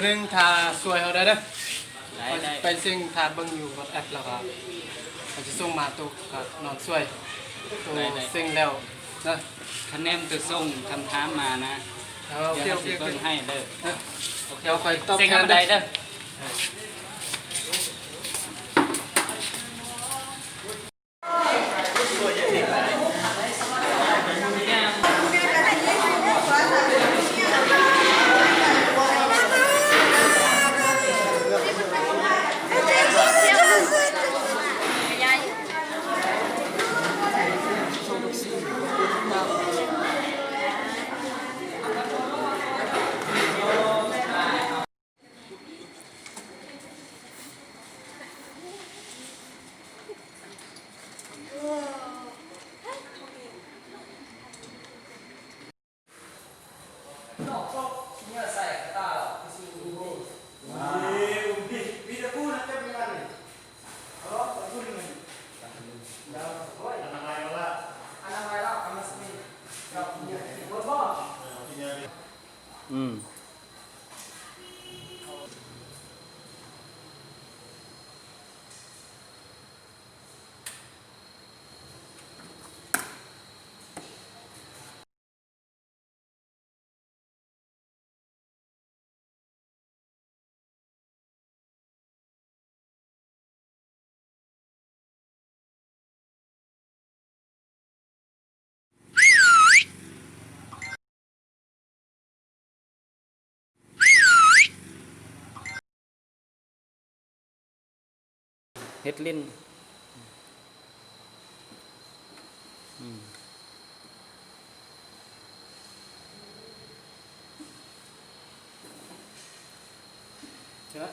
เรื่องทาสวยเขาได้เด้อ ได้ไปซิ่งทาเบิ่งอยู่กับแอปแล้วก็เขาจะส่งมาตัวกับนอนสวยตัวซิ่งแล้วนะคะแนนตัวส่งคำถามมานะเดี๋ยวสิเบิ่งให้เด้อเดี๋ยวคอยตอบเซ็ง แทน คำใดเด้อเฮ็ดลิ้นใช่ไหม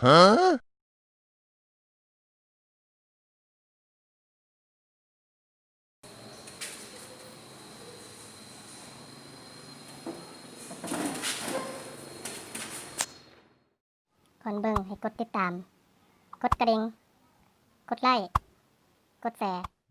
ก่อนเบิ่งให้กดติดตาม กดกระดิ่ง กดไลค์ กดแชร์